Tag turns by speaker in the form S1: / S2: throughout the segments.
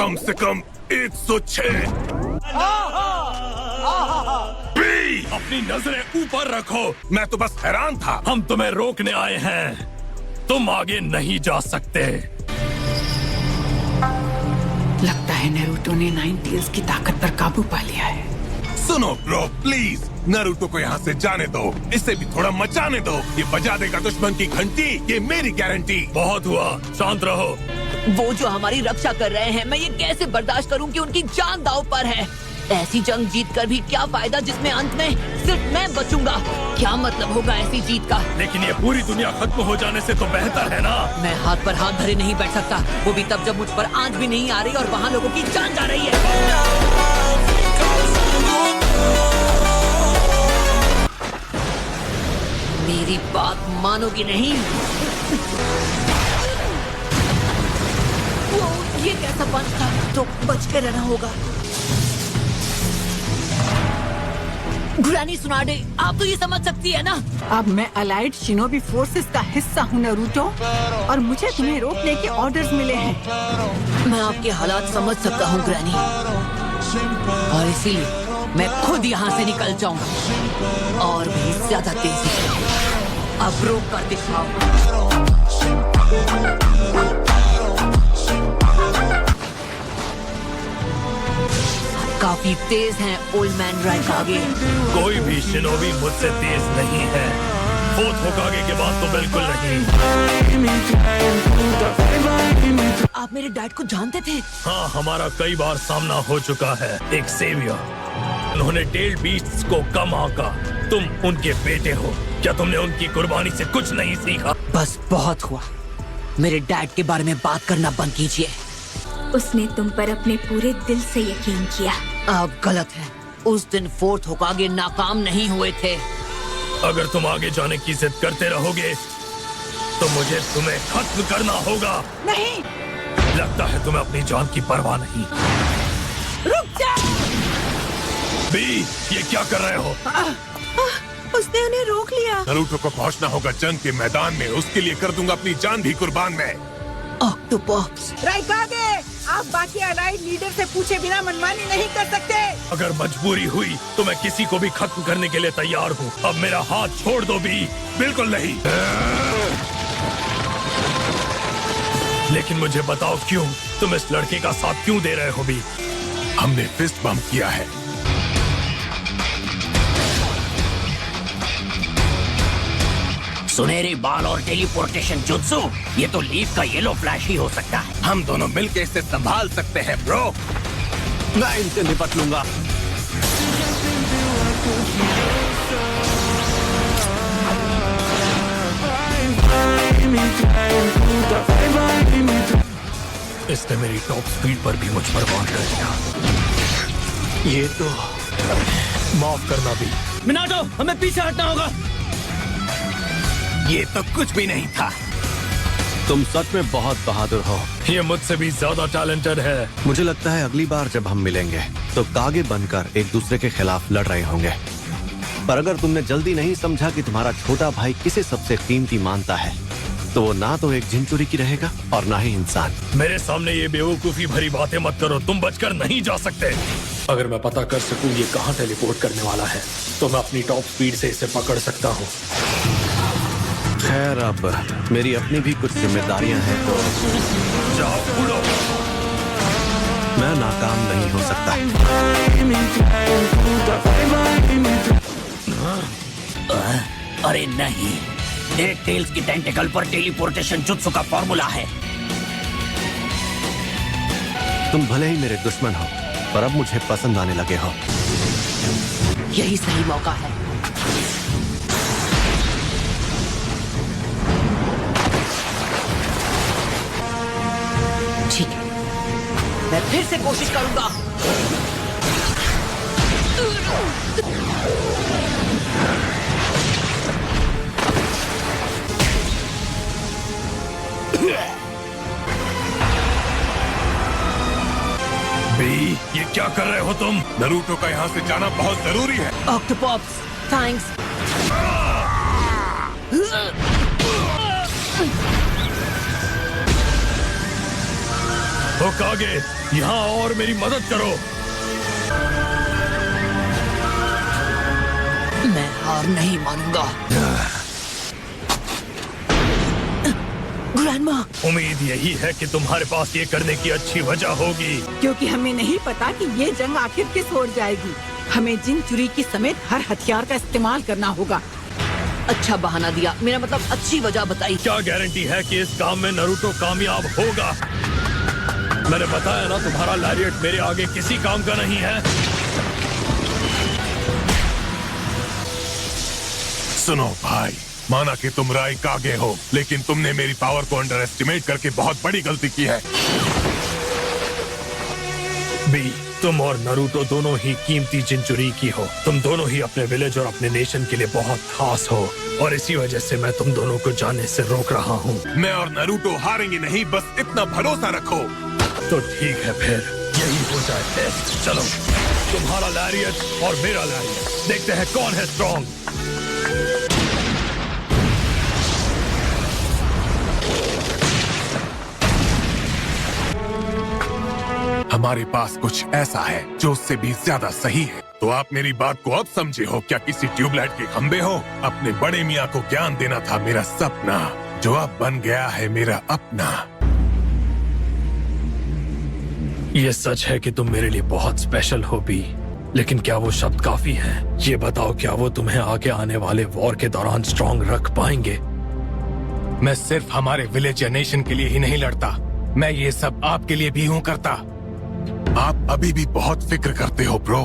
S1: कम से कम 106। बी, अपनी नजरें ऊपर रखो। मैं तो बस हैरान था।
S2: हम तुम्हें रोकने आए हैं, तुम आगे नहीं जा सकते।
S3: लगता है नारुतो ने नाइन टेल्स की ताकत पर काबू पा लिया है।
S1: सुनो ब्रो, प्लीज नारुतो को यहाँ से जाने दो। इसे भी थोड़ा मचाने दो। ये बजा देगा दुश्मन की घंटी, ये मेरी गारंटी।
S2: बहुत हुआ, शांत रहो।
S4: वो जो हमारी रक्षा कर रहे हैं, मैं ये कैसे बर्दाश्त करूं कि उनकी जान दांव पर है। ऐसी जंग जीत कर भी क्या फायदा जिसमें अंत में सिर्फ मैं बचूंगा। क्या मतलब होगा ऐसी जीत का।
S2: लेकिन ये पूरी दुनिया खत्म हो जाने से तो बेहतर है ना।
S4: मैं हाथ पर हाथ धरे नहीं बैठ सकता, वो भी तब जब मुझ पर आंच भी नहीं आ रही और वहाँ लोगों की जान जा रही है। मेरी बात मानोगी नहीं। वो ये कैसा पंच था, तो बच के रहना होगा। ग्रैनी सुनाडे, आप तो ये समझ सकती है ना।
S3: अब मैं अलाइड शिनोबी फोर्सेस का हिस्सा हूँ नारुतो, और मुझे तुम्हें रोकने के ऑर्डर्स मिले हैं।
S4: मैं आपके हालात समझ सकता हूँ ग्रैनी, और इसीलिए मैं खुद यहाँ से निकल जाऊँ और भी ज्यादा तेजी से। अब रोक कर दिखाओ। काफी तेज हैं ओल्ड मैन राइकागे।
S2: कोई भी शिनोबी मुझसे तेज नहीं है। फोर्थ होकागे के बाद तो बिल्कुल नहीं।
S4: आप मेरे डैड को जानते थे?
S2: हाँ, हमारा कई बार सामना हो चुका है। एक सेवियर, उन्होंने टेल्ड बीस्ट्स को कम आंका। तुम उनके बेटे हो, क्या तुमने उनकी कुर्बानी से कुछ नहीं सीखा?
S4: बस बहुत हुआ। मेरे डैड के बारे में बात करना बंद कीजिए।
S5: उसने तुम पर अपने पूरे दिल से यकीन किया।
S4: आप गलत हैं। उस दिन फोर्थ होकागे नाकाम नहीं हुए थे।
S2: अगर तुम आगे जाने की जिद करते रहोगे तो मुझे तुम्हें खत्म करना होगा।
S3: नहीं,
S2: लगता है तुम्हें अपनी जान की परवाह नहीं।
S3: रुक जा।
S2: बी, ये क्या कर रहे हो?
S3: उसने उन्हें रोक लिया।
S1: नारुतो को पहुँचना होगा जंग के मैदान में। उसके लिए कर दूंगा अपनी जान भी कुर्बान मैं।
S4: ऑक्टोपस,
S3: राइकागे, आप बाकी अलाइड लीडर से पूछे बिना मनमानी नहीं कर सकते।
S2: अगर मजबूरी हुई तो मैं किसी को भी खत्म करने के लिए तैयार हूँ। अब मेरा हाथ छोड़ दो बी।
S1: बिल्कुल नहीं।
S2: लेकिन मुझे बताओ क्यों? तुम इस लड़के का साथ क्यों दे रहे हो बी?
S1: हमने फिस्ट बम्प किया है।
S6: सुनहरे बाल और टेलीपोर्टेशन जुत्सु, ये तो लीफ का येलो फ्लैश ही हो सकता है।
S1: हम दोनों मिलके इसे संभाल सकते हैं ब्रो।
S6: मैं इनसे निपट लूंगा।
S2: इसने मेरी टॉप स्पीड पर भी मुझ पर वार कर दिया। ये तो माफ करना भी।
S6: मिनाटो, हमें पीछे हटना होगा।
S1: ये तो कुछ भी नहीं था।
S7: तुम सच में बहुत बहादुर हो।
S2: ये मुझसे भी ज्यादा टैलेंटेड है।
S7: मुझे लगता है अगली बार जब हम मिलेंगे तो कागे बनकर एक दूसरे के खिलाफ लड़ रहे होंगे। पर अगर तुमने जल्दी नहीं समझा कि तुम्हारा छोटा भाई किसे सबसे कीमती मानता है, तो वो ना तो एक झिंचुरी की रहेगा और ना ही इंसान।
S2: मेरे सामने ये बेवकूफी भरी बातें मत करो। तुम बचकर नहीं जा सकते। अगर मैं पता कर सकूं ये कहाँ टेलीपोर्ट करने वाला है तो मैं अपनी टॉप स्पीड से इसे पकड़ सकता हूँ।
S7: खैर, अब मेरी अपनी भी कुछ जिम्मेदारियां हैं, तो
S2: जाओ उड़ो।
S7: मैं नाकाम नहीं हो सकता।
S6: अरे नहीं, डेड टेल्स की टेंटिकल पर टेलीपोर्टेशन जुत्सु का फॉर्मूला है।
S7: तुम भले ही मेरे दुश्मन हो, पर अब मुझे पसंद आने लगे हो।
S4: यही सही मौका है। ठीक है, मैं फिर से कोशिश करूंगा।
S2: बी, ये क्या कर रहे हो तुम?
S1: नारुतो का यहाँ से जाना बहुत जरूरी है।
S4: Octopus, thanks.
S2: होकागे, यहाँ और मेरी मदद करो।
S4: मैं हार नहीं मानूंगा। ग्रैंडमा,
S2: उम्मीद यही है कि तुम्हारे पास ये करने की अच्छी वजह होगी।
S3: क्योंकि हमें नहीं पता कि ये जंग आखिर किस ओर जाएगी। हमें जिन चुरी की समेत हर हथियार का इस्तेमाल करना होगा।
S4: अच्छा बहाना दिया, मेरा मतलब अच्छी वजह बताई।
S2: क्या गारंटी है कि इस काम में नरूटो कामयाब होगा? मैंने बताया ना, तुम्हारा लैरिएट मेरे आगे किसी काम का नहीं है।
S1: सुनो भाई, माना कि तुम राइकागे हो, लेकिन तुमने मेरी पावर को अंडर एस्टिमेट करके बहुत बड़ी गलती की है।
S2: बी, तुम और नरूटो दोनों ही कीमती जिंचुरी की हो। तुम दोनों ही अपने विलेज और अपने नेशन के लिए बहुत खास हो, और इसी वजह से मैं तुम दोनों को जाने से रोक रहा हूँ।
S1: मैं और नरूटो हारेंगे नहीं, बस इतना भरोसा रखो।
S2: तो ठीक है, फिर यही हो जाए टेस्ट। चलो, तुम्हारा लैरिएट और मेरा लैरिएट, देखते हैं कौन है स्ट्रॉन्ग।
S1: हमारे पास कुछ ऐसा है जो उससे भी ज्यादा सही है। तो आप मेरी बात को अब समझे हो क्या? किसी ट्यूबलाइट के खंबे हो? अपने बड़े मियाँ को ज्ञान देना था मेरा सपना, जो अब बन गया है मेरा अपना।
S2: ये सच है कि तुम मेरे लिए बहुत स्पेशल हो बी, लेकिन क्या वो शब्द काफी हैं? ये बताओ, क्या वो तुम्हें आगे आने वाले वॉर के दौरान स्ट्रॉन्ग रख पाएंगे?
S1: मैं सिर्फ हमारे विलेज या नेशन के लिए ही नहीं लड़ता, मैं ये सब आपके लिए भी हूँ करता। आप अभी भी बहुत फिक्र करते हो ब्रो।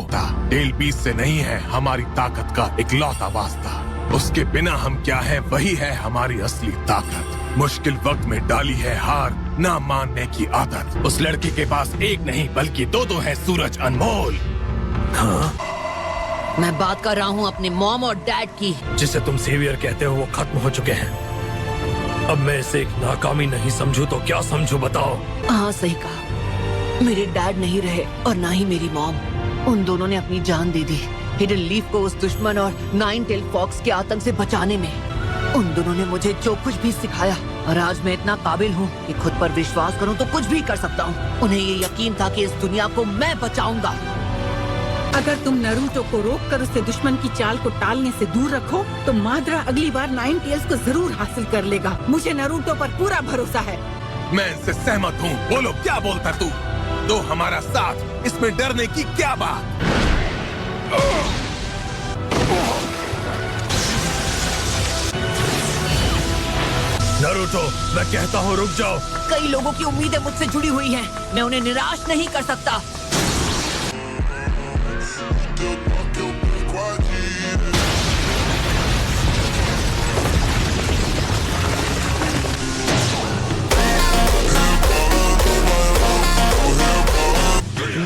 S1: टेल बीस से नहीं है हमारी ताकत का इकलौता वास्ता। उसके बिना हम क्या है, वही है हमारी असली ताकत। मुश्किल वक्त में डाली है हार ना मानने की आदत। उस लड़की के पास एक नहीं बल्कि दो है सूरज अनमोल।
S2: हाँ?
S4: मैं बात कर रहा हूँ अपने मॉम और डैड की।
S2: जिसे तुम सेवियर कहते हो वो खत्म हो चुके हैं। अब मैं इसे एक नाकामी नहीं समझूं तो क्या समझूं, बताओ?
S4: हाँ सही कहा, मेरे डैड नहीं रहे और ना ही मेरी मॉम। उन दोनों ने अपनी जान दे दी हिडन लीफ को उस दुश्मन और नाइन टेल फॉक्स के आतंक से बचाने में। उन दोनों ने मुझे जो कुछ भी सिखाया, और आज मैं इतना काबिल हूँ कि खुद पर विश्वास करूँ तो कुछ भी कर सकता हूँ। उन्हें ये यकीन था कि इस दुनिया को मैं बचाऊंगा।
S3: अगर तुम नरूटो को रोककर उसे दुश्मन की चाल को टालने से दूर रखो तो माद्रा अगली बार नाइन टेल्स को जरूर हासिल कर लेगा। मुझे नरूटो पर पूरा भरोसा है।
S1: मैं इनसे सहमत हूँ। बोलो क्या बोलता तू? तो हमारा साथ, इसमें डरने की क्या बात?
S2: नरूटो, मैं कहता हूँ रुक जाओ।
S4: कई लोगों की उम्मीदें मुझसे जुड़ी हुई हैं, मैं उन्हें निराश नहीं कर सकता।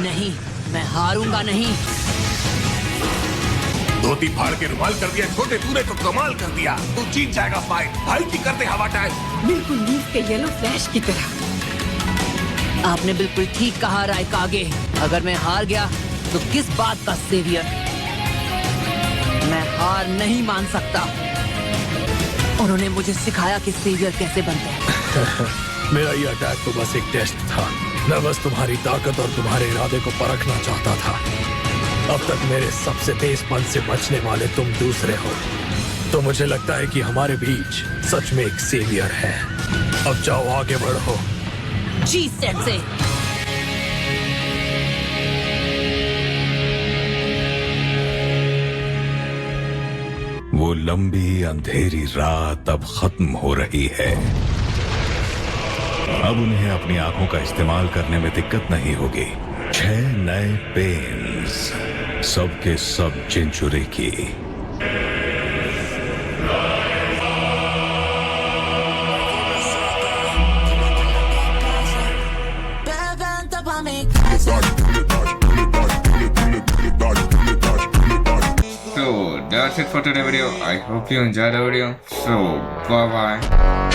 S4: नहीं, मैं हारूंगा नहीं।
S1: धोती फाड़ के रुमाल कर दिया छोटे, तूने तो कमाल कर दिया। तू जीत जाएगा फाइट। भाई की करते हवा टाइम।
S3: बिल्कुल लीफ के येलो फ्लैश की तरह।
S4: आपने बिल्कुल ठीक कहा राइकागे। अगर मैं हार गया तो किस बात का सेवियर? मैं हार नहीं मान सकता। उन्होंने मुझे सिखाया कि सेवियर कैसे बनते हैं।
S2: मेरा ये अटैक तो बस एक टेस्ट था। मैं बस तुम्हारी ताकत और तुम्हारे इरादे को परखना चाहता था। अब तक मेरे सबसे तेज पन से बचने वाले तुम दूसरे हो। तो मुझे लगता है कि हमारे बीच सच में एक सेवियर है। अब जाओ, आगे बढ़ो।
S4: जी सेंसे।
S8: वो लंबी अंधेरी रात अब खत्म हो रही है। अब उन्हें अपनी आंखों का इस्तेमाल करने में दिक्कत नहीं होगी। 6 नए पेन्स, सबके सब जिंचुरी की।
S9: So that's it for today's video. I hope you enjoyed the video. So bye bye.